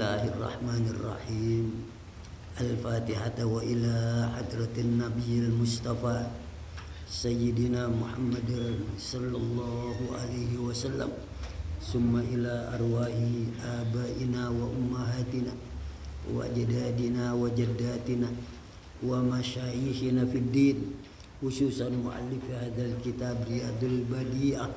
Bismillahirrahmanirrahim. Al-Fatihah wa ila hadratin Nabiyil Mustafa Sayyidina Muhammadin sallallahu alaihi wasallam. Summa ila arwahi abaina wa ummahatina wa ajdadina wa jaddatina wa masyayikhina fid din, khususan muallif hadzal kitab Riyadul Badi'ah,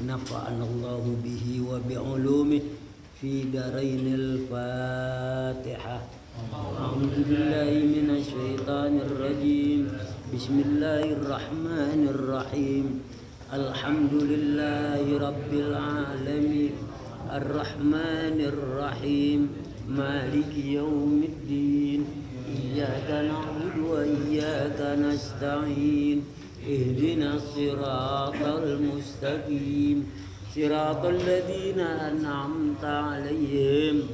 nafa'ana Allahu bihi wa bi'ulumihi fi darainil Fatihah. A'udzu billahi minasy syaithanir rajim. Bismillahirrahmanirrahim. Alhamdulillahi rabbil alamin. Arrahmanir rahim. Maliki yaumiddin. Iyyaka na'budu wa iyyaka nasta'in. Ihdinas siratal mustaqim. Siratal ladzina an'amta 'alaihim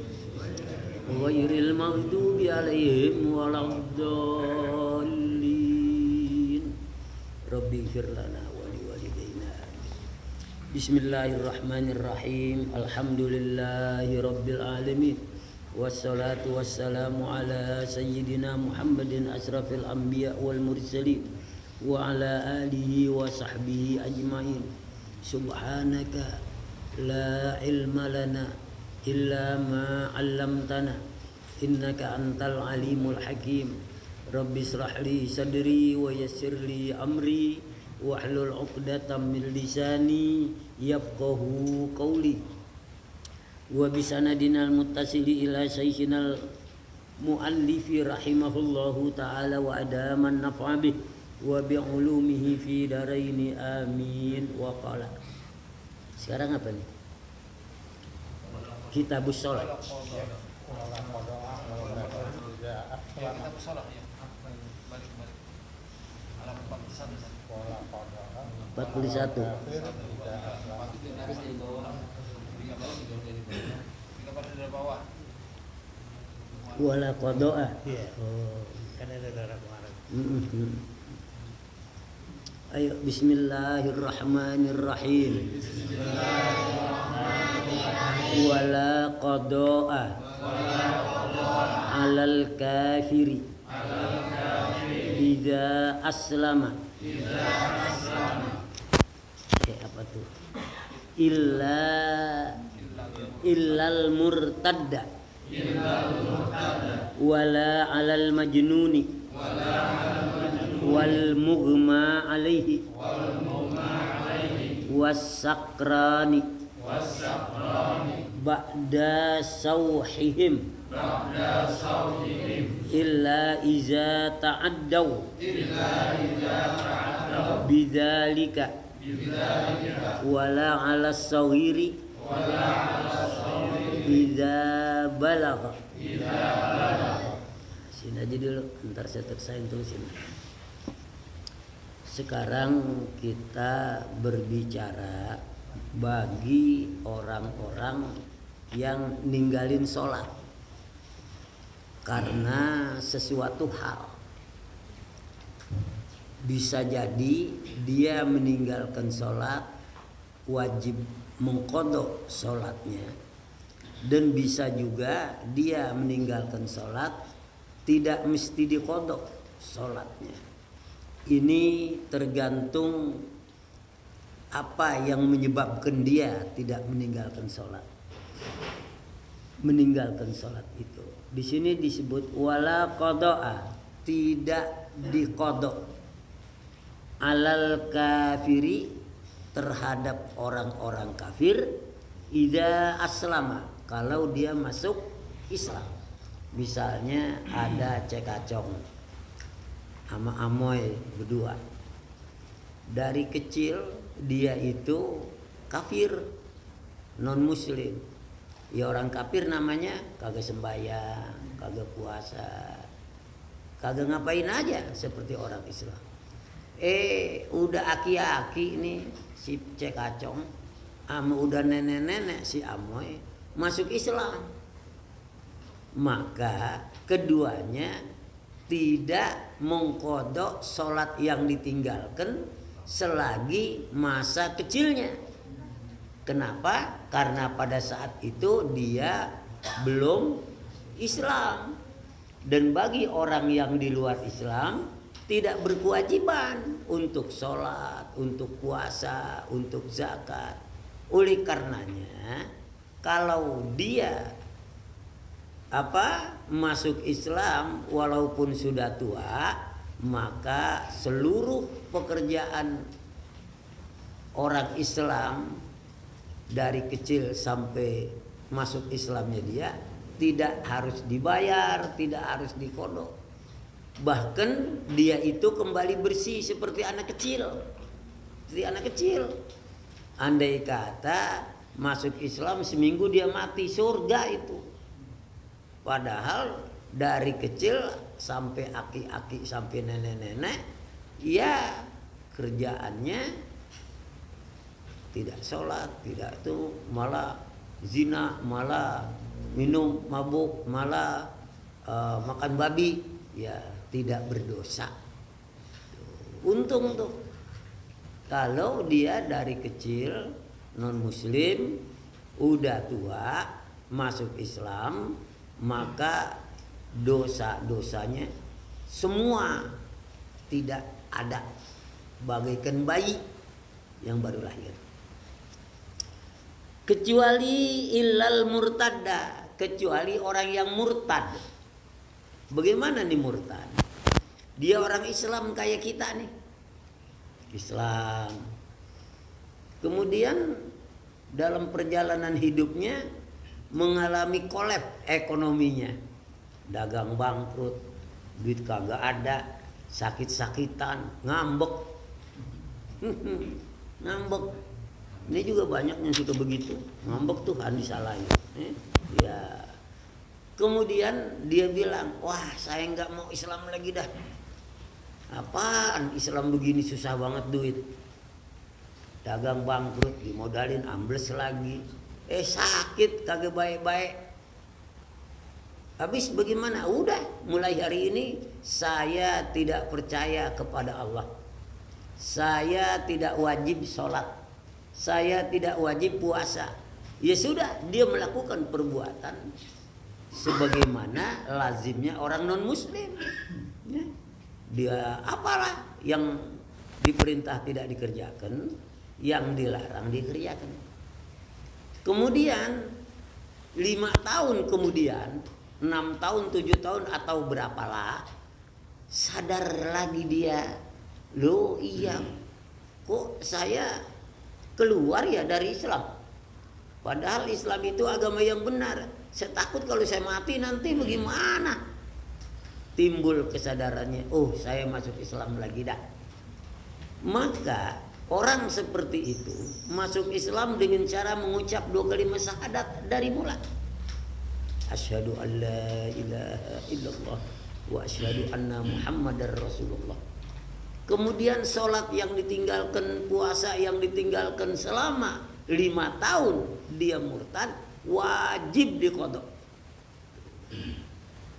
ghairil maghdubi 'alaihim waladdallin. Rabbighfir lana wa liwalidayna. Bismillahirrahmanirrahim. Alhamdulillahi rabbil alamin. Wassalatu wassalamu ala sayyidina Muhammadin asrafil anbiya wal mursalin wa ala alihi wa sahbihi ajmain. Subhanaka la ilma lana illa ma 'allamtana innaka antal alimul hakim. Rabbi israh li sadri wa yassir li amri wahlul 'uqdatam min lisani yafqahu qawli. Wa bisanadinal muttasili ila sayyidinal muallifi rahimahullahu ta'ala wa adaman nafa'a bih wa bi'ulumihi fi daraini amin wa qala. Sekarang apa nih? Kitabus Shalah. Kitabus Shalah ya. Balik. Halaman 41. Wala qada'a. Iya. Oh, kan ada darah kemarin. Ayo, bismillahirrahmanirrahim. Wala qada'a alal kafiri idza aslama. Apa tuh? Illal murtadda wala alal majnuni wal mughma alaihi was-sakrani ba'da sawhihim illa iza ta'addaw bidzalika wala 'ala as-saghiri idza balagha. Sini aja dulu, ntar saya tulisin. Sekarang kita berbicara bagi orang-orang yang ninggalin sholat karena sesuatu hal. Bisa jadi dia meninggalkan sholat, wajib mengqadha sholatnya, dan bisa juga dia meninggalkan sholat tidak mesti diqadha sholatnya. Ini tergantung apa yang menyebabkan dia tidak meninggalkan sholat. Meninggalkan sholat itu di sini disebut wala qada'a, tidak diqadha alal kafiri, terhadap orang-orang kafir, idza aslama, kalau dia masuk Islam. Misalnya ada cekacong sama Amoy berdua, dari kecil dia itu kafir, non muslim. Ya orang kafir namanya kagak sembahyang, kagak puasa, kagak ngapain aja seperti orang Islam. Udah aki-aki nih si cekacong, udah nenek-nenek si Amoy masuk Islam, maka keduanya tidak mengqadha sholat yang ditinggalkan selagi masa kecilnya. Kenapa? Karena pada saat itu dia belum Islam. Dan bagi orang yang di luar Islam tidak berkewajiban untuk sholat, untuk puasa, untuk zakat. Oleh karenanya kalau dia masuk Islam walaupun sudah tua, maka seluruh pekerjaan orang Islam dari kecil sampai masuk Islamnya dia tidak harus dibayar, tidak harus dikodok. Bahkan dia itu kembali bersih seperti anak kecil. Seperti anak kecil. Andai kata masuk Islam seminggu dia mati, surga itu. Padahal dari kecil sampai aki-aki sampai nenek-nenek, ya kerjaannya tidak sholat, tidak itu, malah zina, malah minum mabuk, malah makan babi, ya tidak berdosa. Untung tuh kalau dia dari kecil non muslim udah tua masuk Islam, maka dosa-dosanya semua tidak ada, bagaikan bayi yang baru lahir. Kecuali illal murtadda, kecuali orang yang murtad. Bagaimana nih murtad? Dia orang Islam kayak kita nih, Islam. Kemudian dalam perjalanan hidupnya mengalami kolap ekonominya, dagang bangkrut, duit kagak ada, sakit-sakitan, ngambek. Ngambek. Ini juga banyak yang suka begitu, ngambek Tuhan disalahin. Ya. Kemudian dia bilang, wah saya nggak mau Islam lagi dah. Apaan Islam begini susah banget duit. Dagang bangkrut, dimodalin ambles lagi. Sakit kagak baik-baik. Habis bagaimana? Udah mulai hari ini saya tidak percaya kepada Allah. Saya tidak wajib sholat. Saya tidak wajib puasa. Ya sudah, dia melakukan perbuatan sebagaimana lazimnya orang non muslim. Ya. Dia apalah yang diperintah tidak dikerjakan, yang dilarang dikerjakan. Kemudian 5 tahun kemudian, 6 tahun, 7 tahun atau berapalah, sadar lagi dia, loh iya, kok saya keluar ya dari Islam. Padahal Islam itu agama yang benar. Saya takut kalau saya mati nanti bagaimana. Timbul kesadarannya, oh saya masuk Islam lagi dah. Maka orang seperti itu masuk Islam dengan cara mengucap 2 kalimat syahadat dari mula. Asyhadu an la ilaha illallah wa asyhadu anna Muhammadar Rasulullah. Kemudian sholat yang ditinggalkan, puasa yang ditinggalkan selama 5 tahun dia murtad, wajib diqadha.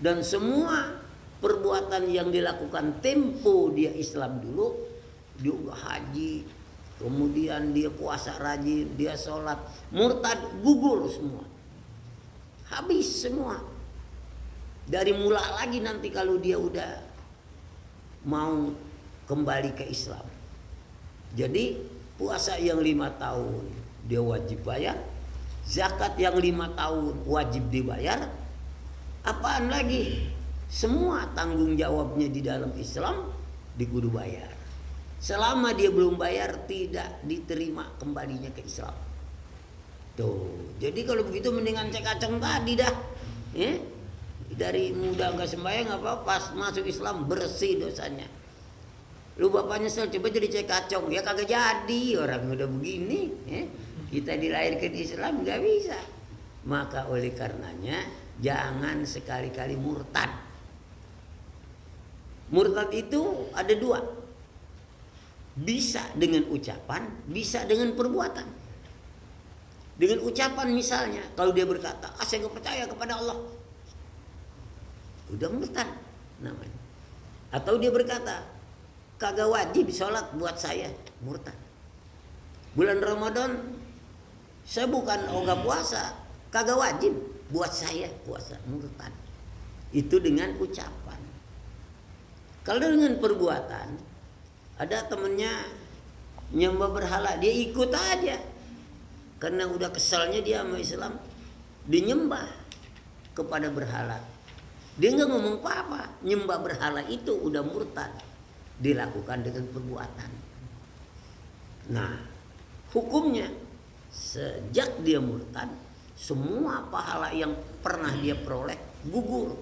Dan semua perbuatan yang dilakukan tempo dia Islam dulu, dia haji, kemudian dia puasa rajin, dia sholat, murtad gugur semua, habis semua. Dari mula lagi nanti kalau dia udah mau kembali ke Islam. Jadi puasa yang 5 tahun dia wajib bayar, zakat yang 5 tahun wajib dibayar. Apaan lagi? Semua tanggung jawabnya di dalam Islam dikudu bayar. Selama dia belum bayar tidak diterima kembalinya ke Islam. Tuh, jadi kalau begitu mendingan cek kacang tadi dah. Dari muda nggak sembahyang nggak apa-apa, pas masuk Islam bersih dosanya. Lu bapak nyesel coba jadi cek kacang, ya kagak jadi, orang udah begini. Kita dilahirkan Islam nggak bisa. Maka oleh karenanya jangan sekali-kali murtad. Murtad itu ada 2. Bisa dengan ucapan, bisa dengan perbuatan. Dengan ucapan misalnya, kalau dia berkata, saya nggak percaya kepada Allah, udah murtad namanya. Atau dia berkata, kagak wajib sholat buat saya, murtad. Bulan Ramadan saya bukan ogah puasa, kagak wajib buat saya puasa, murtad. Itu dengan ucapan. Kalau dengan perbuatan, ada temennya nyembah berhala, dia ikut aja. Karena udah kesalnya dia sama Islam, dia nyembah kepada berhala. Dia nggak ngomong apa-apa, nyembah berhala itu udah murtad, dilakukan dengan perbuatan. Nah, hukumnya sejak dia murtad, semua pahala yang pernah dia peroleh gugur.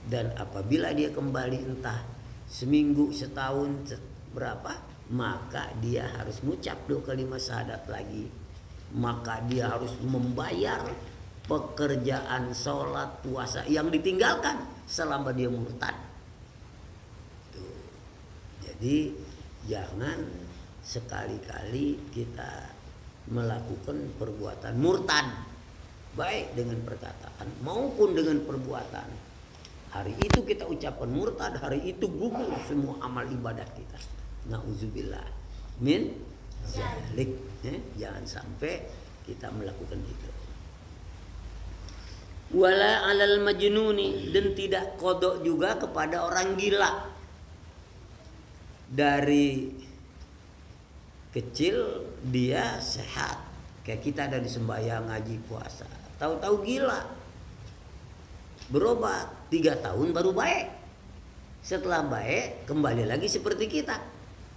Dan apabila dia kembali entah seminggu, setahun, berapa, maka dia harus mengucap 2 kalimat syahadat lagi. Maka dia harus membayar pekerjaan sholat, puasa yang ditinggalkan selama dia murtad. Tuh. Jadi jangan sekali-kali kita melakukan perbuatan murtad, baik dengan perkataan maupun dengan perbuatan. Hari itu kita ucapkan murtad, hari itu gugur semua amal ibadat kita. Nauzubillah min zalik. Jangan sampai kita melakukan itu. Wala alal majnuni, dan tidak kodok juga kepada orang gila. Dari kecil dia sehat, kayak kita dari sembahyang, ngaji, puasa, tahu-tahu gila, berobat 3 tahun baru baik. Setelah baik kembali lagi seperti kita.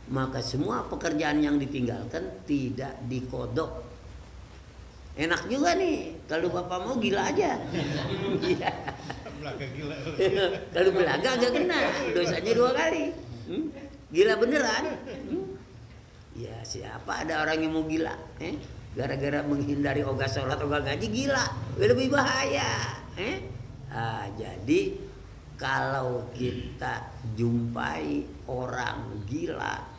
Maka semua pekerjaan yang ditinggalkan tidak dikodok. Enak juga nih kalau bapak mau gila aja. Belaga gila. Kalau belaga agak kena, dosanya 2 kali. Gila beneran. Ya siapa ada orang yang mau gila? Gara-gara menghindari ogah sholat, ogah ngaji, gila. Lebih bahaya. Jadi kalau kita jumpai orang gila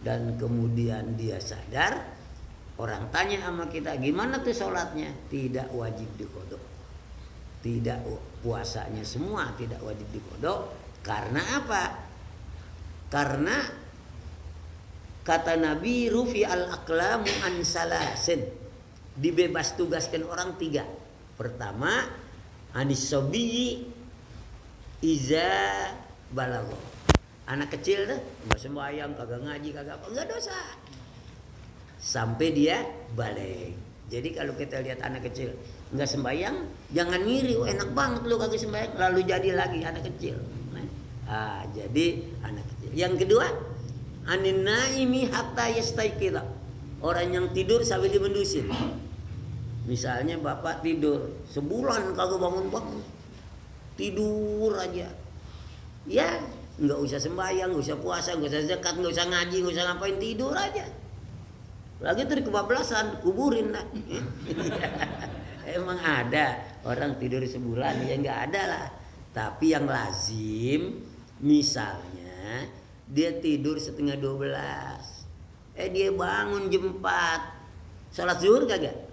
dan kemudian dia sadar, orang tanya sama kita, gimana tuh sholatnya? Tidak wajib dikodok. Tidak, puasanya semua tidak wajib dikodok. Karena apa? Karena kata Nabi, rufi al-aqlamu an salasin, dibebas tugaskan orang 3. Pertama, anis sobiyi iza balago. Anak kecil tuh nggak sembahyang, kagak ngaji, kagak apa, nggak dosa sampai dia balik. Jadi kalau kita lihat anak kecil nggak sembahyang, jangan ngiri, oh, enak banget lu kagak sembahyang, lalu jadi lagi anak kecil. Jadi anak kecil. Yang kedua, anin naimi hatta yastaiqidha, orang yang tidur sampai dibendusin. Misalnya bapak tidur sebulan kagak bangun-bangun, tidur aja, ya nggak usah sembahyang, nggak usah puasa, nggak usah zakat, nggak usah ngaji, nggak usah ngapain, tidur aja. Lagi tadi kebablasan, kuburin lah. Emang ada orang tidur sebulan? Ya nggak ada lah. Tapi yang lazim, misalnya dia tidur setengah 12, dia bangun jam 4, sholat zuhur kagak?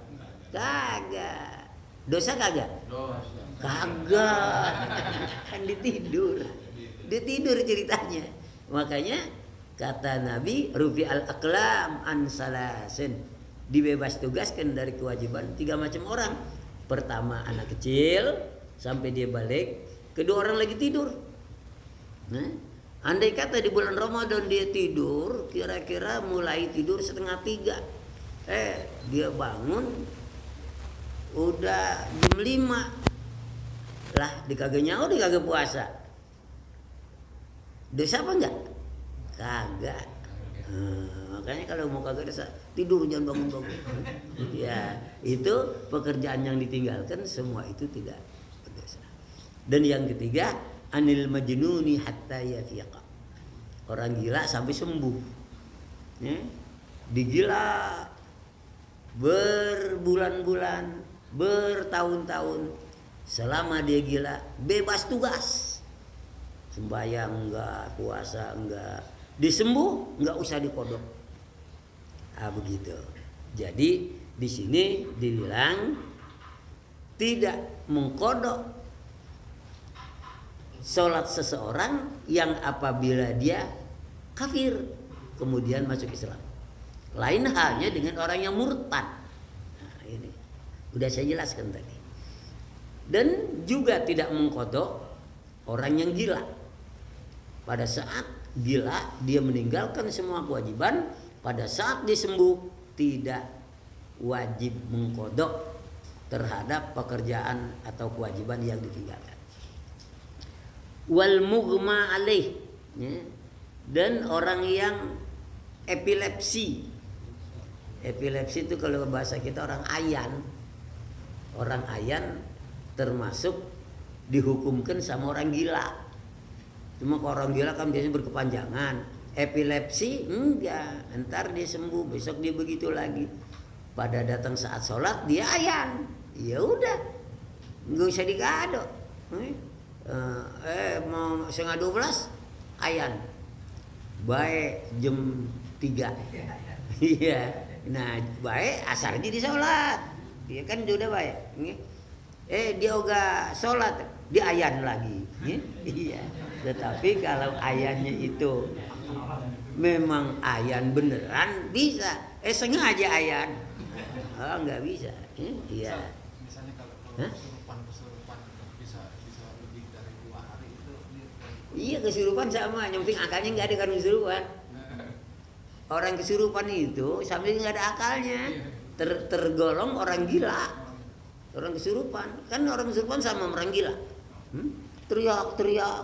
Kagak. Dosa kagak? Dosa. Kagak. Kan ditidur. Dia tidur ceritanya. Makanya kata Nabi, rufi al-aqlam an salasin, dibebas tugaskan dari kewajiban 3 macam orang. Pertama anak kecil sampai dia balik. Kedua orang lagi tidur. Andai kata di bulan Ramadan dia tidur, kira-kira mulai tidur setengah 3, dia bangun udah jam 5 lah, dikagak nyaur, dikagak puasa. Dosa apa enggak? Kagak. Makanya kalau mau kagak dosa, tidur jangan bangun-bangun. Ya, itu pekerjaan yang ditinggalkan semua itu tidak berdosa. Dan yang ketiga, anil majnuni hatta yafiqa, orang gila sampai sembuh. Digila berbulan-bulan, bertahun-tahun, selama dia gila bebas tugas. Sembahyang enggak, puasa enggak, disembuh enggak usah dikodok. Begitu. Jadi di sini dibilang tidak mengkodok sholat seseorang yang apabila dia kafir kemudian masuk Islam. Lain halnya dengan orang yang murtad. Ini udah saya jelaskan tadi. Dan juga tidak mengkodok orang yang gila. Pada saat gila dia meninggalkan semua kewajiban, pada saat dia sembuh tidak wajib mengkodok terhadap pekerjaan atau kewajiban yang ditinggalkan. Wal mughma alaih, ya. Dan orang yang epilepsi. Epilepsi itu kalau bahasa kita orang ayan. Orang ayan termasuk dihukumkan sama orang gila. Cuma kalau orang gila kan biasanya berkepanjangan. Epilepsi enggak, ntar dia sembuh, besok dia begitu lagi. Pada datang saat sholat dia ayan, ya udah, nggak usah digado. Mau 11:30 ayan, baik jam 3. Iya, nah baik asar di sholat, dia kan sudah baik. Dia udah sholat, dia ayan lagi. Iya, tetapi kalau ayannya itu memang ayan beneran bisa, sengaja ayan, nggak bisa. Iya. Misalnya kalau kesurupan bisa lebih dari 2 hari itu. Iya, kesurupan sama, yang penting akalnya nggak ada kan kesurupan. Orang kesurupan itu sambil nggak ada akalnya, tergolong orang gila. Orang kesurupan, kan orang kesurupan sama orang gila. Teriak-teriak.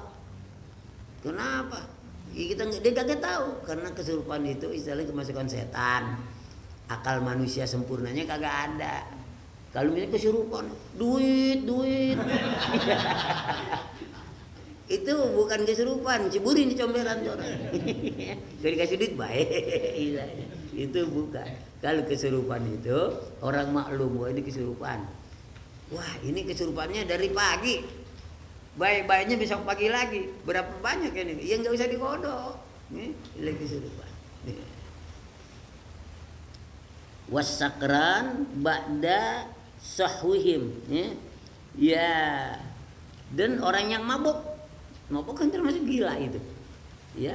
Kenapa? Ya dia kagak tahu, karena kesurupan itu istilahnya kemasukan setan. Akal manusia sempurnanya kagak ada. Kalau misalnya kesurupan, duit. Itu bukan kesurupan, ceburin di comberan orang. Kalau dikasih duit baik. Itu bukan. Kalau kesurupan itu orang maklum, wah ini kesurupan. Wah ini kesurupannya dari pagi. Baik-baiknya besok pagi lagi. Berapa banyak ini? Ya nggak usah dikodok. Ini kesurupan. Wasakran ba'da sahwihim. Ya. Dan orang yang mabuk kan termasuk gila itu. Ya.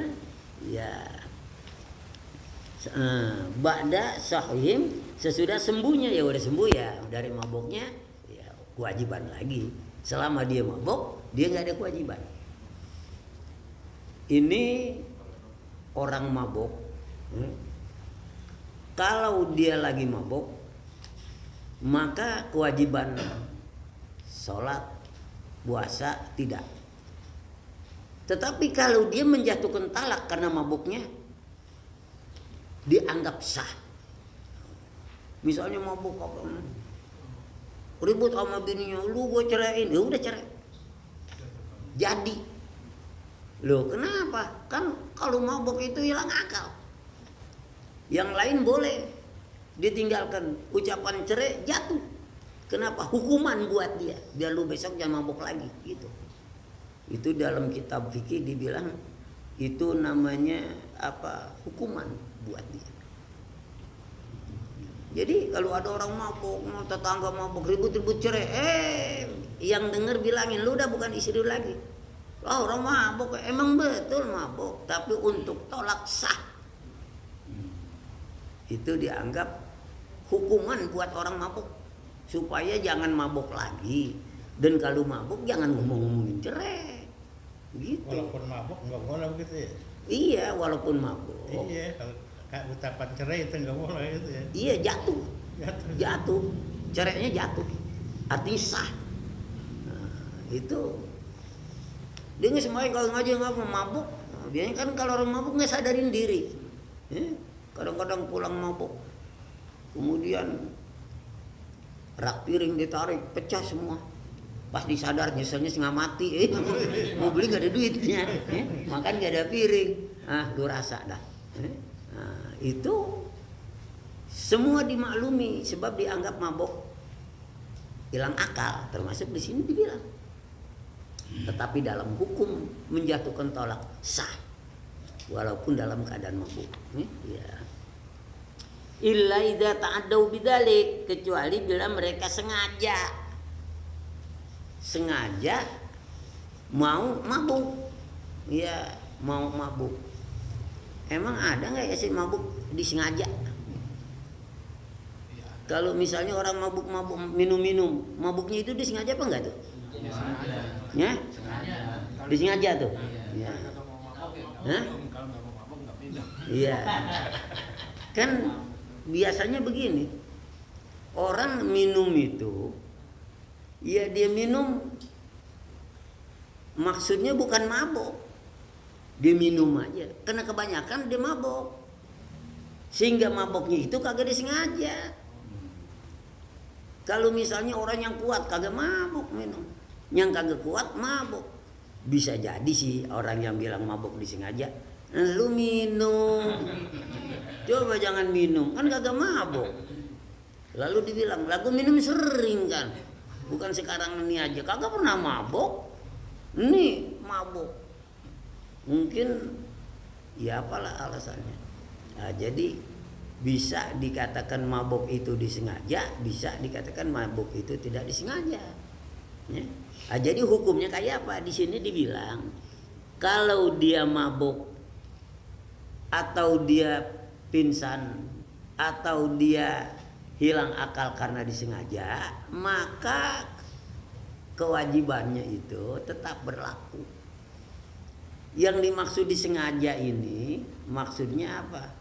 Ba'da sahwihim, sesudah sembuhnya, ya udah sembuh ya dari mabuknya, ya kewajiban lagi. Selama dia mabuk, dia nggak ada kewajiban. Ini orang mabuk. Kalau dia lagi mabuk, maka kewajiban sholat, puasa tidak. Tetapi kalau dia menjatuhkan talak karena mabuknya, dianggap sah. Misalnya mabuk ribut sama bininya, lu gue ceraiin, ya udah cerai. Jadi, loh kenapa? Kan kalau mabuk itu hilang akal. Yang lain boleh ditinggalkan, ucapan cerai jatuh. Kenapa? Hukuman buat dia, biar lu besok jangan mabuk lagi, gitu. Itu dalam kitab fikih dibilang itu namanya apa? Hukuman buat dia. Jadi kalau ada orang mabuk, mau tetangga mabuk, ribut-ribut cerai, yang denger bilangin, lu udah bukan istri lu lagi. Orang mabuk, emang betul mabuk, tapi untuk tolak sah. Itu dianggap hukuman buat orang mabuk, supaya jangan mabuk lagi. Dan kalau mabuk jangan ngomong-ngomongin cerai. Gitu. Walaupun mabuk nggak boleh begitu ya? Iya, walaupun mabuk. Iya, kalau ucapan cerai itu nggak boleh itu ya? Iya, jatuh. Cerainya jatuh, artinya sah. Nah, itu dia nggak semuanya kalau ngaji nggak mau mabuk. Nah, biasanya kan kalau orang mabuk nggak sadarin diri. Kadang-kadang pulang mabuk, kemudian rak piring ditarik, pecah semua. Pas disadar nyeselnya setengah mati, mau beli gak ada duitnya, makan gak ada piring, lu rasa dah. Nah, itu semua dimaklumi sebab dianggap mabuk hilang akal, termasuk di sini dibilang. Tetapi dalam hukum menjatuhkan tolak sah, walaupun dalam keadaan mabuk. Ya. Illa idza ta'addau bidzalik, kecuali bila mereka sengaja mau mabuk. Ya, mau mabuk. Emang ada nggak ya sih mabuk disengaja? Kalau misalnya orang mabuk-mabuk minum-minum, mabuknya itu disengaja apa enggak tuh? Ya, sengaja. Ya? Sengaja. Disengaja tuh. Iya. Ya. Kalau mau mabok ya nggak Hah? minum. Kalau nggak mau mabok nggak minum. Iya. Kan biasanya begini. Orang minum itu ya dia minum maksudnya bukan mabok. Dia minum aja. Karena kebanyakan dia mabok. Sehingga maboknya itu kagak disengaja. Kalau misalnya orang yang kuat kagak mabok minum. Yang kagak kuat mabok. Bisa jadi sih orang yang bilang mabok disengaja. Lu minum. Coba jangan minum. Kan kagak mabok. Lalu dibilang, lagu minum sering kan. Bukan sekarang ini aja. Kagak pernah mabok. Nih mabok. Mungkin ya apalah alasannya. Nah, jadi bisa dikatakan mabok itu disengaja, bisa dikatakan mabok itu tidak disengaja. Ya. Nah, jadi hukumnya kayak apa? Di sini dibilang kalau dia mabok atau dia pingsan atau dia hilang akal karena disengaja, maka kewajibannya itu tetap berlaku. Yang dimaksud disengaja ini maksudnya apa?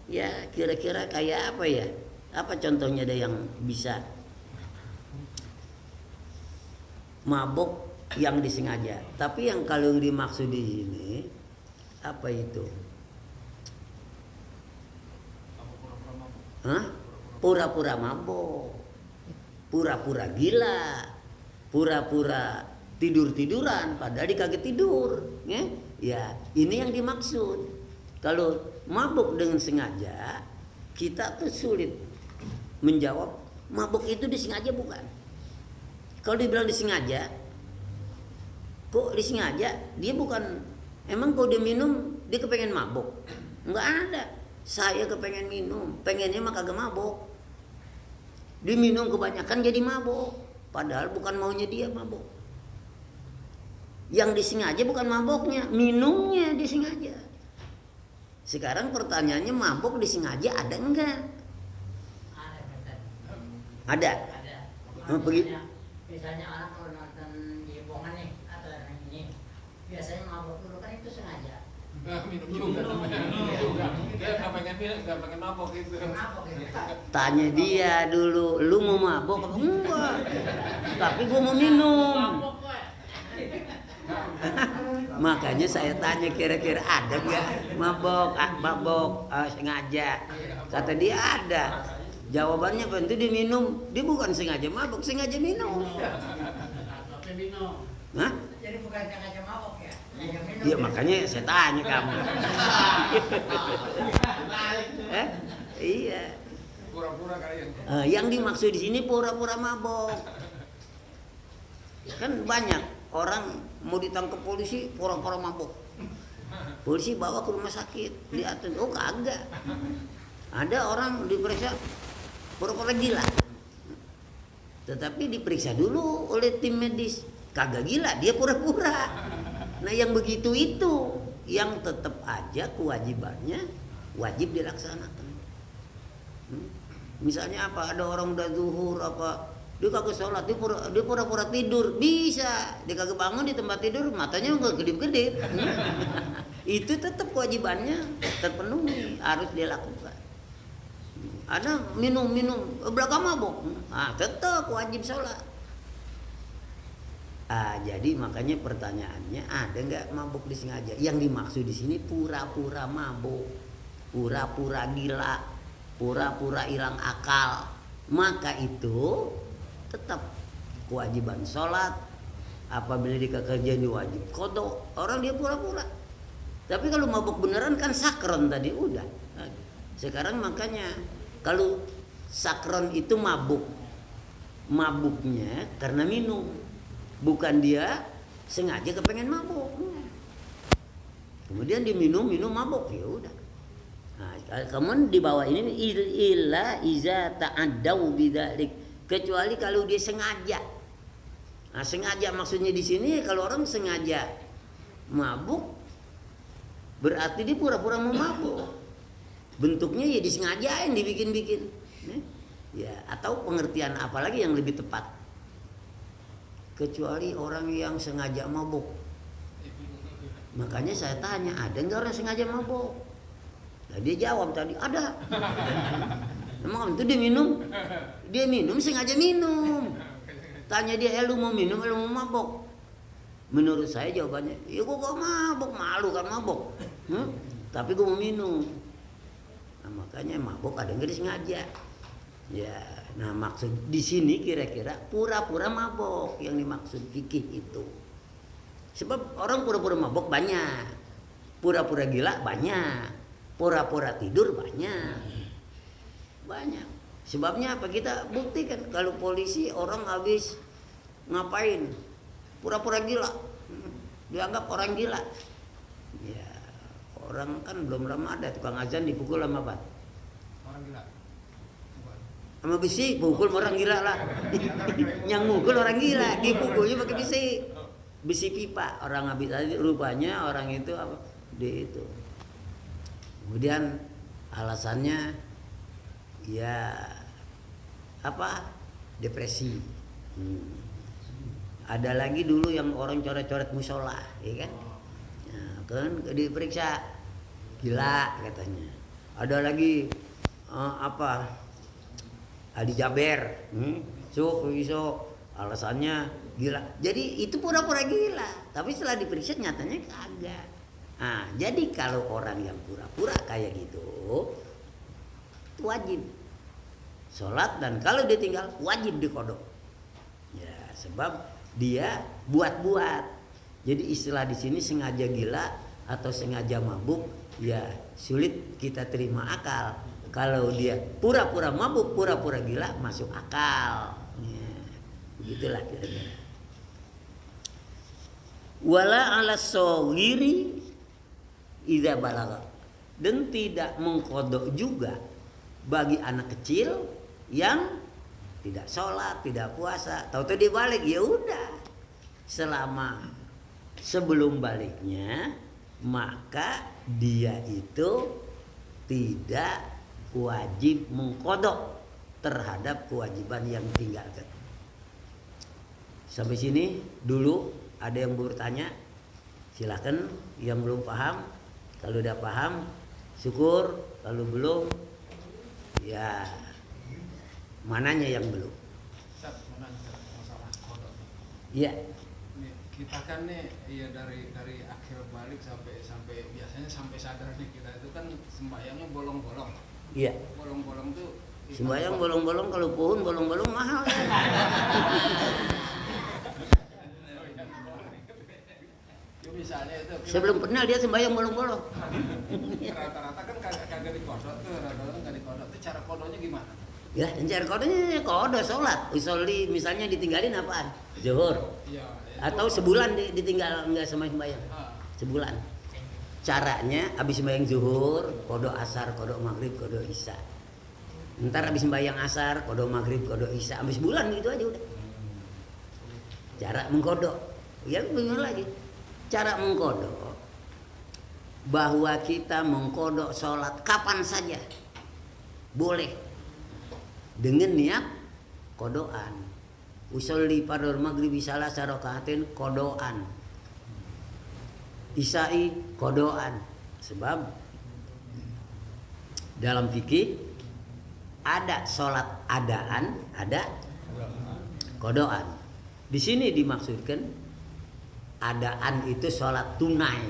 Ya kira-kira kayak apa ya? Apa contohnya ada yang bisa mabok yang disengaja? Tapi yang kalau yang dimaksud di sini apa itu? Apa pura-pura mabok? Hah? Pura-pura mabok, pura-pura gila, pura-pura tidur-tiduran padahal dia kagak tidur, ya? Ya, ini yang dimaksud. Kalau mabuk dengan sengaja, kita tuh sulit menjawab mabuk itu disengaja bukan. Kalau dibilang disengaja, kok disengaja? Dia bukan. Emang kalau dia minum, dia kepengen mabuk? Enggak ada. Saya kepengen minum, pengennya mah kagak mabuk. Dia minum kebanyakan jadi mabuk, padahal bukan maunya dia mabuk. Yang disengaja bukan maboknya, minumnya disengaja. Sekarang pertanyaannya mabuk disengaja ada enggak? Ada, Ustaz. Ada. Ada. Begitu. Misalnya orang kalau nonton di Bongan nih atau yang ini, biasanya mabuk dulu kan itu sengaja. Minum juga. Dia nggak pengen minum, nggak pengen mabok itu. Mabuk itu. Tanya dia dulu, lu mau mabuk apa enggak? Tapi gua mau minum. Makanya saya tanya kira-kira ada nggak mabok sengaja? Kata dia ada. Jawabannya apa? Itu dia minum, dia bukan sengaja mabok, sengaja minum. Tapi minum. Hah? Jadi bukan sengaja mabuk ya? Sengaja minum. Iya makanya saya tanya kamu. Iya. Pura-pura kali yang. Yang dimaksud di sini pura-pura mabok. Kan banyak orang mau ditangkap polisi pura-pura mabok. Polisi bawa ke rumah sakit, lihatin, oh kagak. Ada orang diperiksa pura-pura gila. Tetapi diperiksa dulu oleh tim medis, kagak gila, dia pura-pura. Nah yang begitu itu yang tetap aja kewajibannya wajib dilaksanakan. Misalnya apa? Ada orang udah zuhur apa? Dia kagak sholat, dia pura-pura tidur, bisa. Dia kagak bangun di tempat tidur, matanya nggak kedip-kedip. Itu tetap kewajibannya terpenuhi, harus dia lakukan. Ada minum belakang mabok, tetap wajib sholat. Jadi makanya pertanyaannya ada nggak mabuk disengaja? Yang dimaksud di sini pura-pura mabuk, pura-pura gila, pura-pura hilang akal. Maka itu tetap kewajiban sholat. Apabila di kerjaan diwajib qada, orang dia pura-pura. Tapi kalau mabuk beneran kan sakron tadi udah. Sekarang makanya kalau sakron itu mabuknya karena minum, bukan dia sengaja kepengen mabuk. Kemudian dia minum mabuk, ya udah. Nah, kemudian di bawah ini illa iza ta'addau bidzalik, kecuali kalau dia sengaja. Nah, sengaja maksudnya di sini kalau orang sengaja mabuk berarti dia pura-pura mau mabuk. Bentuknya ya disengajain, dibikin-bikin. Ya, atau pengertian apa lagi yang lebih tepat? Kecuali orang yang sengaja mabuk. Makanya saya tanya, ada nggak orang sengaja mabuk? Nah, dia jawab tadi, ada. Emang itu dia minum? Dia minum sengaja minum. Tanya dia, lu mau minum, lu mau mabuk? Menurut saya jawabannya, ya gua gak mabuk, malu kan mabuk. Tapi gua mau minum. Nah, makanya mabuk ada nggak disengaja. Ya, nah maksud di sini kira-kira pura-pura mabuk yang dimaksud fikih itu. Sebab orang pura-pura mabuk banyak, pura-pura gila banyak, pura-pura tidur banyak. Sebabnya apa? Kita buktikan kalau polisi orang habis ngapain, pura-pura gila, dianggap orang gila. Ya, orang kan belum lama ada tukang azan dipukul sama apa? Orang gila. Sama besi, pukul orang gila lah. Yang mukul orang gila, dipukulnya pakai besi pipa. Orang habis tadi rupanya orang itu apa? Itu. Kemudian alasannya ya apa? Depresi. Ada lagi dulu yang orang coret-coret musola, ya kan? Nah, kan diperiksa gila katanya. Ada lagi apa? Ali Jaber, iso alasannya gila. Jadi itu pura-pura gila, tapi setelah diperiksa nyatanya kagak. Nah, jadi kalau orang yang pura-pura kayak gitu, itu wajib sholat, dan kalau dia tinggal wajib dikodok. Ya, sebab dia buat-buat. Jadi istilah di sini sengaja gila atau sengaja mabuk, ya sulit kita terima akal. Kalau dia pura-pura mabuk, pura-pura gila, masuk akal. Ya, begitulah kira-kira. Wala ala sawiri idza balagha. Dan tidak mengkodok juga bagi anak kecil yang tidak sholat, tidak puasa, tahu-tahu dia balik, ya udah. Selama sebelum baliknya, maka dia itu tidak wajib mengkodok terhadap kewajiban yang tinggalkan. Sampai sini dulu. Ada yang bertanya, silakan. Yang belum paham, kalau udah paham syukur, kalau belum ya mananya yang belum. Ustaz, masalah kodok. Iya. Nih, kita kan nih ya dari akhir balik sampai biasanya sampai sadar nih, kita itu kan sembahyangnya bolong-bolong. Iya. Bolong-bolong tuh Sembahyang bolong-bolong, kalau pohon bolong-bolong mahal ya. Misalnya itu Sebelum pernah dia sembahyang bolong-bolong. rata-rata kan kagak dikodok tuh, rata-rata nggak dikodok tuh. Cara kodoknya gimana? Ya, cara kodoknya kodo sholat. Usolli misalnya ditinggalin apaan? Zuhur. Iya. Atau sebulan ditinggal nggak sembahyang. Sebulan. Caranya habis sembahyang zuhur, kodok asar, kodok maghrib, kodok isya. Ntar habis sembahyang asar, kodok maghrib, kodok isya. Habis bulan gitu aja udah. Cara mengkodok. Ya benar lagi. Cara mengkodok bahwa kita mengkodok sholat kapan saja boleh dengan niat kodokan. Usolli fardhu maghribi salasa rakaatin kodokan, isya'i kodokan. Sebab dalam fikih ada sholat adaan, ada kodokan. Di sini dimaksudkan adaan itu sholat tunai,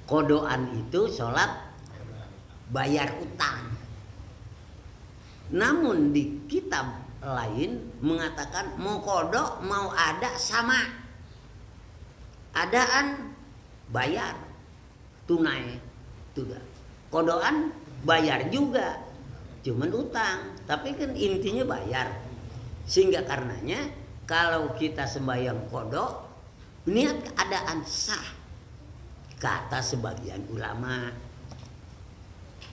kodoan itu sholat bayar utang. Namun di kitab lain mengatakan mau kodok mau ada sama. Adaan bayar tunai, sudah. Kodoan bayar juga, cuman utang, tapi kan intinya bayar. Sehingga karenanya kalau kita sembahyang kodok, niat keadaan sah, kata sebagian ulama.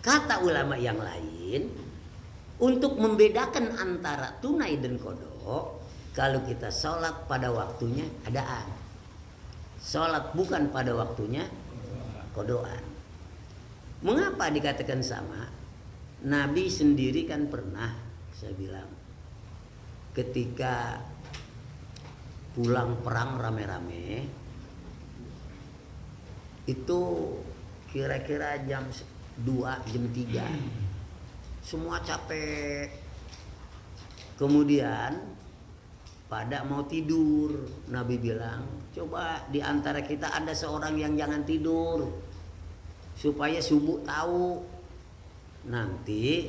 Kata ulama yang lain, untuk membedakan antara tunai dan kodok, kalau kita sholat pada waktunya adaan, sholat bukan pada waktunya kodokan. Mengapa dikatakan sama? Nabi sendiri kan pernah, saya bilang, ketika pulang perang rame-rame, itu kira-kira jam 2, jam 3, semua capek. Kemudian pada mau tidur, Nabi bilang, coba di antara kita ada seorang yang jangan tidur, supaya subuh tahu. Nanti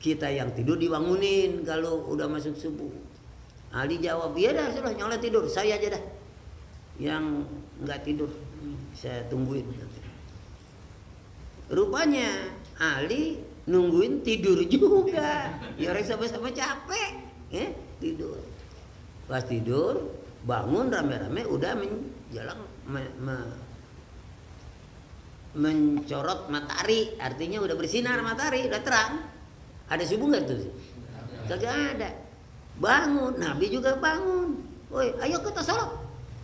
kita yang tidur dibangunin kalau udah masuk subuh. Ali jawab, iya dah sudah, nyala tidur, saya aja dah yang nggak tidur, saya tungguin nanti. Rupanya Ali nungguin tidur juga. Ya orang sama-sama capek, tidur. Pas tidur, bangun rame-rame udah menjelang mencorot matahari, artinya udah bersinar matahari, udah terang. Ada subuh nggak tuh? Kagak ada. Bangun, Nabi juga bangun. Woi, ayo kita sholat.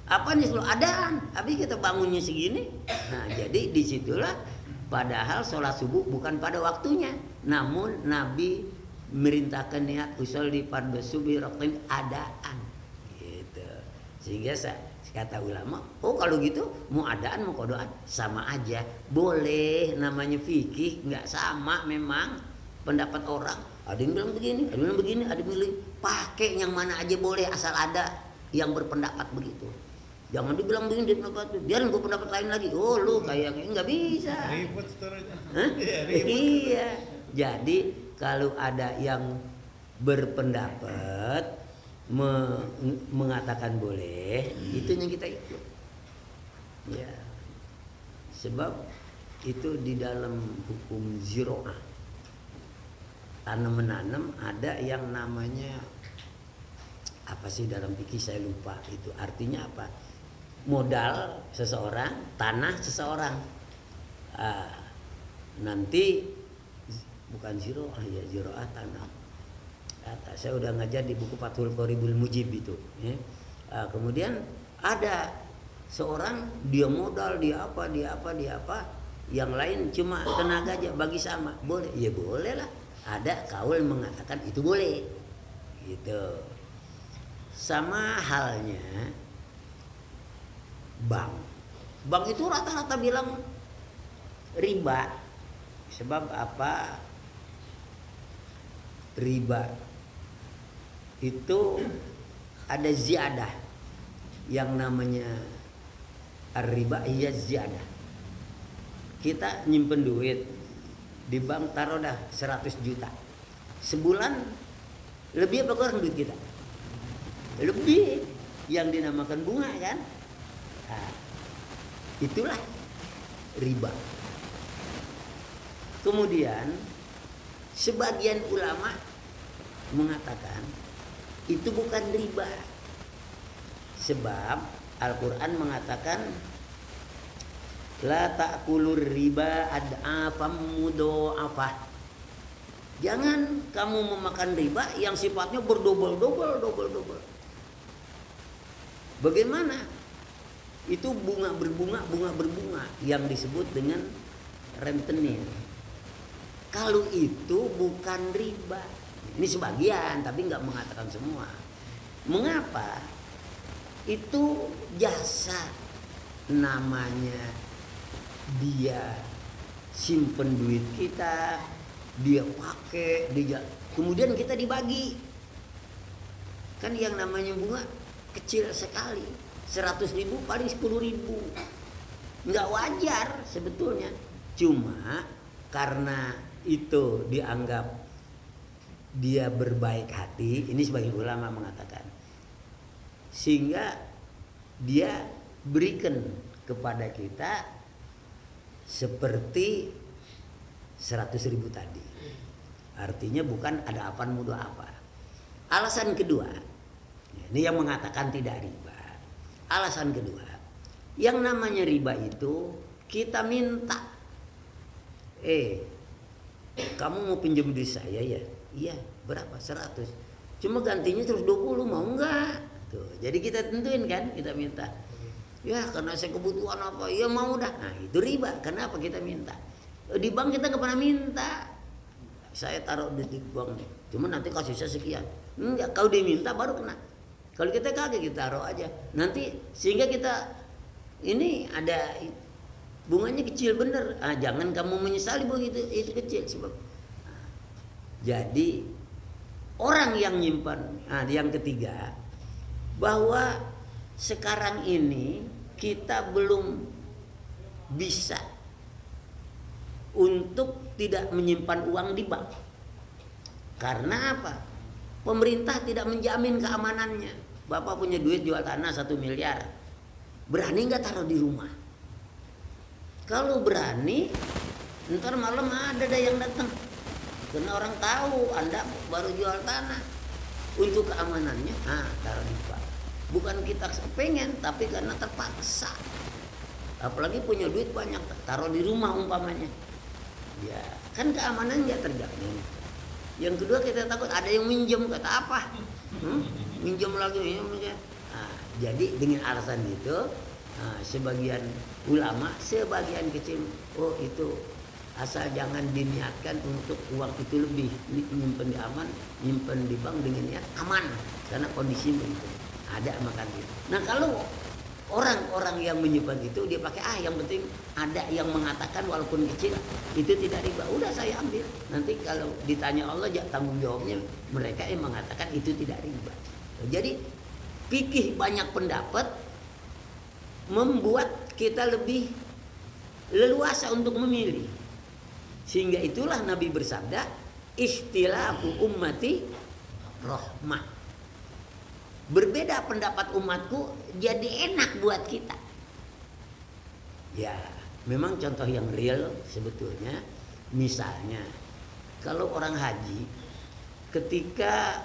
Apa nih sholat adaan? Habis kita bangunnya segini. Nah, jadi disitulah padahal sholat subuh bukan pada waktunya. Namun Nabi merintahkan niat usolli fardhu subhi rakatain adaan. Gitu. Sehingga kata ulama, oh kalau gitu mau adaan mau kodoan sama aja. Boleh, namanya fikih, nggak sama memang pendapat orang. Ada yang bilang begini, ada yang bilang begini, ada yang bilang pakai yang mana aja boleh asal ada yang berpendapat begitu. Jangan dibilang begini dia pendapat, biarin gue pendapat lain lagi. Oh lu kayaknya nggak bisa. Ribut seterusnya. Iya. Jadi kalau ada yang berpendapat mengatakan boleh, itu yang kita ikut. Ya. Sebab itu di dalam hukum ziroah, tanam menanam ada yang namanya apa sih dalam fikih saya lupa itu artinya apa. Modal seseorang, tanah seseorang. Nanti bukan ziroah ya, ziroah tanah. Saya udah ngajar di buku Fathul Qoribul Mujib itu. Kemudian ada seorang dia modal, dia apa, yang lain cuma tenaga aja bagi sama. Boleh? Ya boleh lah. Ada kaul mengatakan itu boleh. Gitu. Sama halnya bank. Bank itu rata-rata bilang riba. Sebab apa? Riba itu ada ziyadah yang namanya ar-riba iya ziyadah. Kita nyimpen duit di bank, taruh dah 100 juta. Sebulan lebih apa kurang duit kita? Lebih, yang dinamakan bunga kan? Nah, itulah riba. Kemudian sebagian ulama mengatakan itu bukan riba. Sebab Al-Quran mengatakan la ta'kulur riba ad'afam mudha'afah. Jangan kamu memakan riba yang sifatnya berdobel-dobel. Bagaimana? Itu bunga berbunga yang disebut dengan rentenir. Kalau itu bukan riba. Ini sebagian, tapi nggak mengatakan semua. Mengapa? Itu jasa namanya. Dia simpen duit kita, dia pakai, kemudian kita dibagi. Kan yang namanya bunga kecil sekali, 100.000 paling 10.000, nggak wajar sebetulnya. Cuma karena itu dianggap dia berbaik hati, ini sebagian ulama mengatakan, sehingga dia berikan kepada kita seperti 100.000 tadi. Artinya bukan ada apa mudah apa. Alasan kedua, ini yang mengatakan tidak riba. Alasan kedua, yang namanya riba itu kita minta, kamu mau pinjam duit saya ya? Iya, berapa? 100. Cuma gantinya terus 20, mau enggak? Tuh, jadi kita tentuin kan, kita minta. Ya karena saya kebutuhan apa, ya mau dah. Nah itu riba, kenapa kita minta? Di bank kita nggak pernah minta. saya taruh di bank nih, cuma nanti kasusnya sekian. Enggak, kalau diminta baru kena. Kalau kita kagak, kita taruh aja. Nanti sehingga kita ini ada bunganya kecil bener. Jangan kamu menyesali bahwa itu kecil sebab. Jadi orang yang nyimpan. Yang ketiga, bahwa sekarang ini kita belum bisa untuk tidak menyimpan uang di bank. Karena apa? Pemerintah tidak menjamin keamanannya. Bapak punya duit jual tanah 1 miliar. Berani nggak taruh di rumah? Kalau berani, ntar malam ada yang datang. Karena orang tahu Anda baru jual tanah. Untuk keamanannya, taruh di bank. Bukan kita pengen, tapi karena terpaksa. Apalagi punya duit banyak, taruh di rumah umpamanya. Ya, kan keamanan nggak terjamin. Yang kedua kita takut ada yang minjem, kata apa? Minjem lagi. Jadi dengan alasan itu, sebagian ulama, sebagian kecil, itu asal jangan diniatkan untuk uang itu lebih, nyimpen di aman, nyimpen di bank dengan niat aman, karena kondisi begitu. Ada makan itu. Nah kalau orang-orang yang menyimpan itu dia pakai yang penting ada yang mengatakan walaupun kecil itu tidak riba, udah saya ambil. Nanti kalau ditanya Allah tanggung jawabnya mereka yang mengatakan itu tidak riba. Jadi fikih banyak pendapat membuat kita lebih leluasa untuk memilih. Sehingga itulah Nabi bersabda, ikhtilafu ummati rahmah. Berbeda pendapat umatku jadi enak buat kita. Ya, memang contoh yang real sebetulnya. Misalnya, kalau orang haji ketika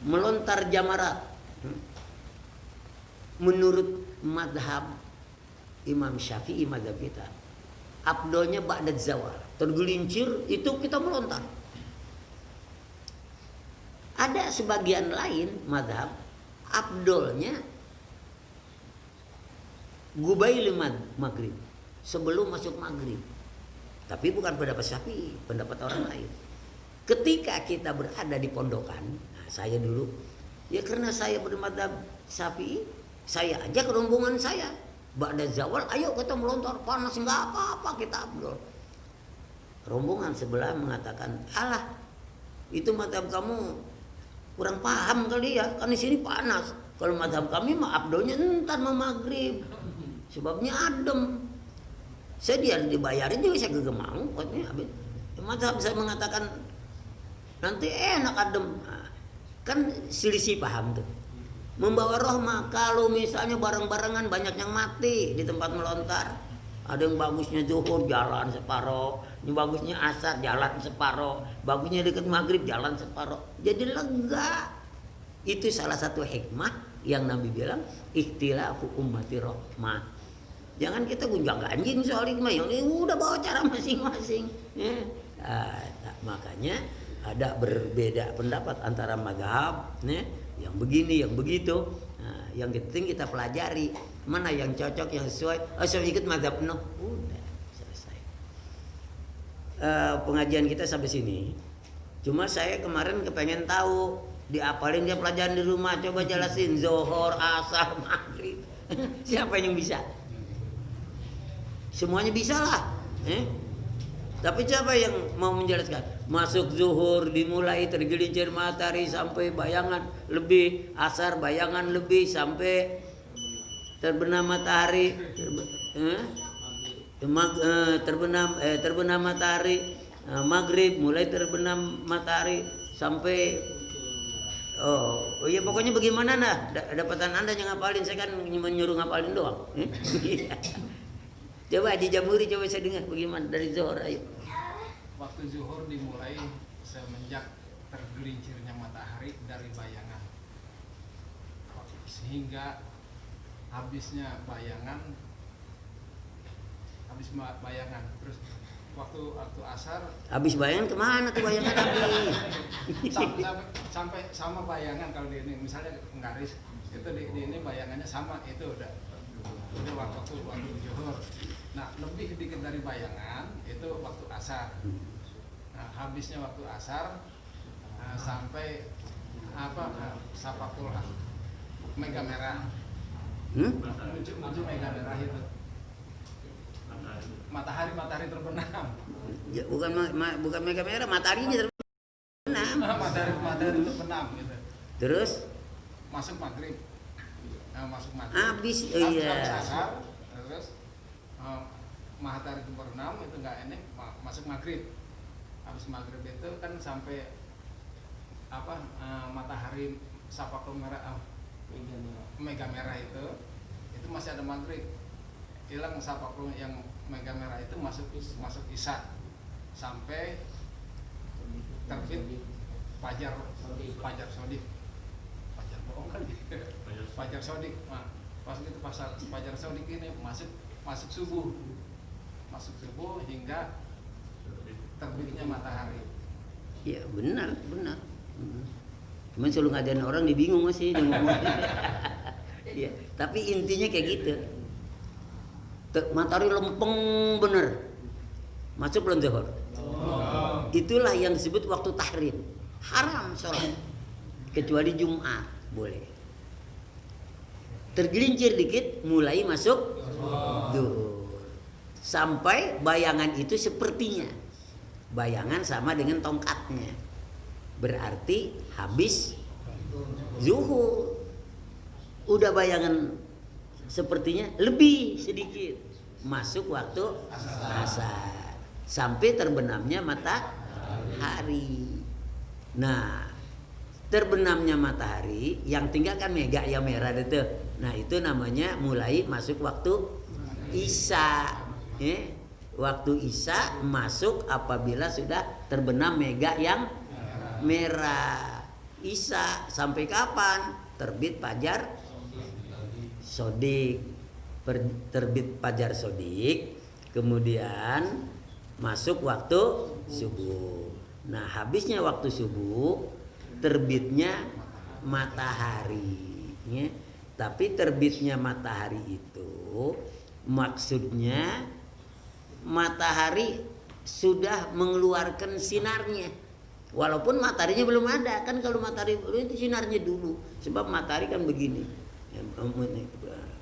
melontar jamarat, menurut madhab Imam Syafi'i madhab kita, afdolnya ba'dad zawal, tergelincir itu kita melontar. Ada sebagian lain madhab afdolnya gubail maghrib, sebelum masuk maghrib. Tapi bukan pendapat Syafi'i, pendapat orang lain. Ketika kita berada di pondokan, saya dulu, ya karena saya bermadhab Syafi'i, saya aja ke rombongan saya, ba'da zawal, ayo kita melontar, panas nggak apa-apa, kita afdol. Rombongan sebelah mengatakan, alah, itu madhab kamu kurang paham kali ya, kan di sini panas. Kalau madhab kami mah afdolnya entar mau maghrib, sebabnya adem. Saya dia dibayarin juga saya gak mau. Madhab saya mengatakan nanti enak adem. Kan selisih paham tuh. Membawa rahmah. Kalau misalnya bareng-barengan banyak yang mati di tempat melontar. Ada yang bagusnya zuhur jalan separoh, yang bagusnya asar jalan separoh, bagusnya dekat maghrib jalan separoh. Jadi lega. Itu salah satu hikmah yang Nabi bilang ikhtilafu ummati rahmah. Jangan kita gunjang ganjing soal hikmah, yang ini udah bawa cara masing-masing. Makanya ada berbeda pendapat antara mazhab, yang begini, yang begitu. Yang penting kita pelajari mana yang cocok, yang sesuai. Saya ikut mazhab udah selesai. Pengajian kita sampai sini. Cuma saya kemarin kepengen tahu, diapalin dia pelajaran di rumah, coba jelasin zuhur, asar, maghrib. Siapa yang bisa? Semuanya bisa lah. Tapi siapa yang mau menjelaskan? Masuk zuhur dimulai tergelincir matahari sampai bayangan lebih, asar bayangan lebih sampai terbenam matahari, terbenam matahari, maghrib mulai terbenam matahari sampai ya pokoknya bagaimana dapatan Anda yang ngapalin, saya kan menyuruh ngapalin doang. Coba Haji Jamuri, coba saya dengar bagaimana dari zuhur, ayo. Waktu zuhur dimulai semenjak tergelincirnya matahari dari bayangan sehingga habisnya bayangan, terus waktu asar habis bayangan kemana tuh bayangan habis? sampai sama bayangan. Kalau di ini misalnya garis itu di ini bayangannya sama, itu udah waktu zuhur. Nah lebih dikit dari bayangan itu waktu asar. Nah, habisnya waktu asar sampai Sapakul Mega Merah. Menuju Mega Merah itu. Matahari terbenam. Ya, bukan Mega Merah, mataharinya terbenam. Matahari terbenam gitu. Terus Masuk maghrib. habis Habis iya. asar, terus matahari terbenam itu nggak enak, masuk maghrib. Habis maghrib itu kan sampai matahari Sapakul Merah, Mega Merah itu masih ada maghrib. Hilang Sapakul yang Mega Merah itu masuk Isya sampai terbit Fajar Sodik. Fajar bohong kan gitu. Fajar Sodik. Nah, pas gitu Fajar Sodik ini masuk subuh hingga terbitnya matahari. Ya benar. Cuman selalu ngadain orang dibingung masih dia ngomong. Ya, tapi intinya kayak gitu. Matahari lempeng bener. Masuk belum zuhur? Itulah yang disebut waktu tahrim. Haram sholat. Kecuali Jumat boleh. Tergelincir dikit mulai masuk zuhur. Sampai bayangan itu sepertinya. Bayangan sama dengan tongkatnya. Berarti habis zuhur. Udah bayangan sepertinya lebih sedikit masuk waktu asar sampai terbenamnya matahari. Nah, terbenamnya matahari yang tinggal kan mega yang merah itu. Nah, itu namanya mulai masuk waktu isya. Waktu isya masuk apabila sudah terbenam mega yang merah. Isya sampai kapan? Terbit fajar sodik, terbit fajar sodik, kemudian masuk waktu subuh. Nah, habisnya waktu subuh, terbitnya matahari. Ya. Tapi terbitnya matahari itu maksudnya matahari sudah mengeluarkan sinarnya. Walaupun mataharinya belum ada, kan kalau matahari itu sinarnya dulu. Sebab matahari kan begini.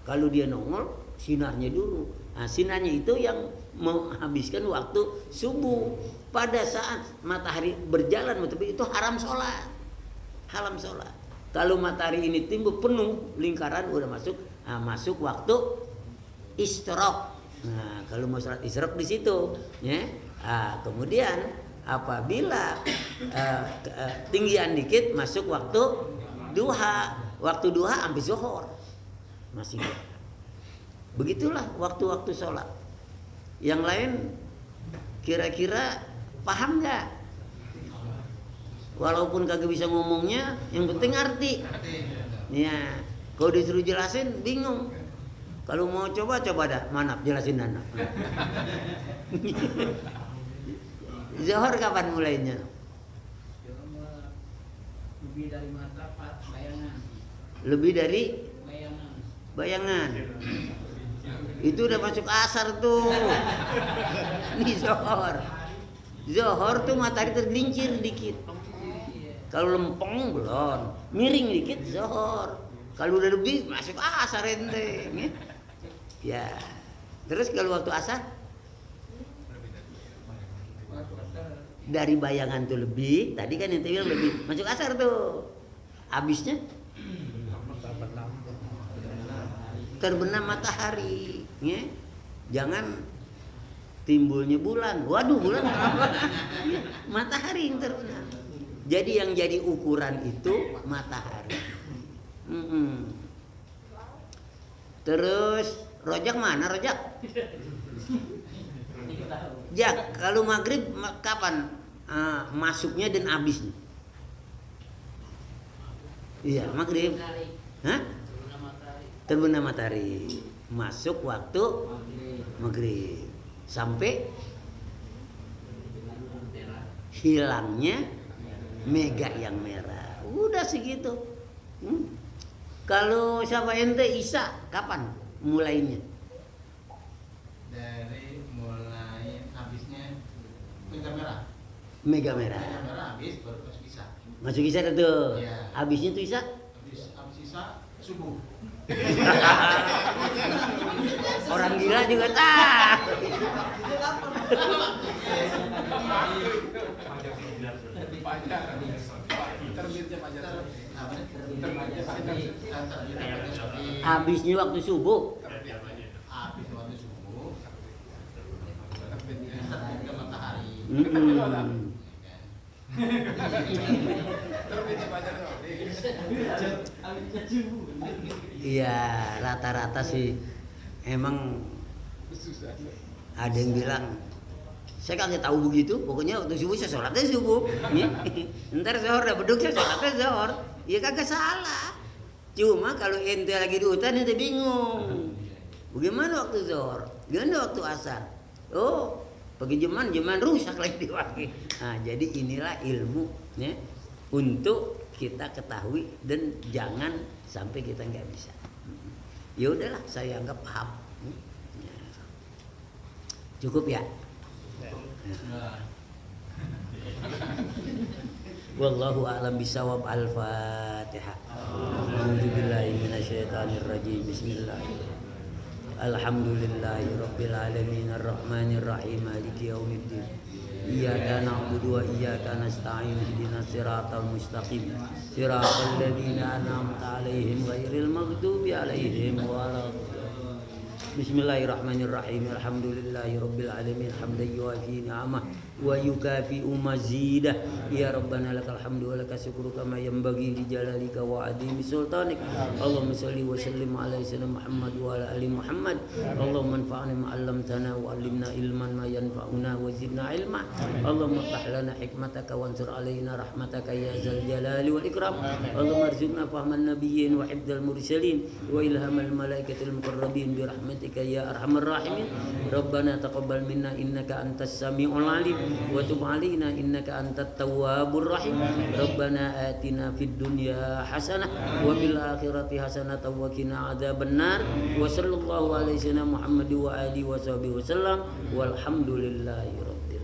Kalau dia nongol sinarnya dulu. Nah, sinarnya itu yang menghabiskan waktu subuh. Pada saat matahari berjalan itu haram sholat. Haram sholat. Kalau matahari ini timbul penuh lingkaran udah masuk waktu isyraq. Nah, kalau mau sholat isyraq di situ, ya. Nah, kemudian apabila tinggian dikit masuk waktu duha. Waktu duha sampai zuhur masih ada. Begitulah waktu-waktu sholat. Yang lain kira-kira paham nggak? Walaupun kagak bisa ngomongnya, yang penting arti. Ya, kalau disuruh jelasin bingung. Kalau mau coba dah, mana jelasin anak. Zuhur kapan mulainya? Lebih dari mata bayangan. Lebih dari bayangan. Itu udah masuk asar tuh. Ini zuhur. Zuhur tuh matahari tergelincir dikit. Kalau lempeng belum, miring dikit zuhur. Kalau udah lebih masuk asar ente. Ya. Terus kalau waktu asar dari bayangan tuh lebih, tadi kan ente bilang lebih, masuk asar tuh. Habisnya terbenam matahari, ya. Jangan timbulnya bulan. Waduh, bulan apa? Matahari yang terbenam. Jadi yang jadi ukuran itu matahari. Terus rojak mana rojak? Jak, kalau maghrib kapan masuknya dan habisnya? Iya, maghrib. Hah? Terbenam matahari. Masuk waktu maghrib. Sampai hilangnya mega yang merah. Udah segitu. Kalau siapa ente Isa, kapan mulainya? Dari mulai habisnya mega merah. Mega Merah. Mega Merah habis baru masuk Isya. Masuk Isya itu. Iya. Habisnya tuh Isya. Habis Isya subuh. Orang gila juga tak. Pajar. Terbitnya pajar. Terbitnya pajar. Habisnya waktu subuh. Habis waktu subuh. Terbitnya. Terbit ke matahari. Terbitnya pajar. Iya, rata-rata sih emang Susah. ada yang bilang saya kagak tahu begitu, pokoknya waktu subuh saya sholatnya subuh. Ntar zuhur dah beduk saya sholatnya zuhur. Ya kagak salah. Cuma kalau ente lagi di hutan ente bingung. Bagaimana waktu zuhur? Gimana waktu asar? Oh, pagi jeman rusak lagi diwakil. Nah, jadi inilah ilmu ya, untuk kita ketahui dan jangan sampai kita nggak bisa. Ya udahlah, saya anggap paham. Ya. Cukup ya. Wallahu a'lam bisawab. Al-Fatihah. A'udzubillahi minasyaitonir rajim. Bismillah. Alhamdulillahi rabbil alamin arrahmanir rahim maliki yaumiddin. Iyyaka na'budu wa iyyaka nasta'in ihdinas siratal mustaqim siratal ladzina an'amta 'alaihim ghairil maghdubi 'alaihim waladdallin. Bismillahirrahmanirrahim. Alhamdulillahi rabbil alamin hamdan yuwafi ni'amah wa yukafi'u mazidah. Ya Rabbana lakal hamdu wa lakas syukru kama yanbaghi li jalalika wa adimi sultanik. Allahumma shalli wa sallim ala sayyidina Muhammad wa ala ali Muhammad. Allahumma anfa'na ma 'allamtana wa 'allimna ilman ma yanfa'una wa zidna ilma. Allahumma iftah lana hikmataka wansur alaina rahmataka ya zal jalali wal ikram. Allahumma arzuqna fahman nabiyyin wa hifdzal mursalin wa ilhamal malaikatil muqarrabin bi rahmatika ya arhamar rahimin. Rabbana taqabbal minna innaka antas samiul alim wa tub alaina innaka antat tawwabur rahim. Rabbana atina fid dunya hasanah wa fil akhirati hasanah wa qina adzabannar. Wa sallallahu alaihi wasallam Muhammad wa alihi wa sahbihi wasallam walhamdulillahi rabbil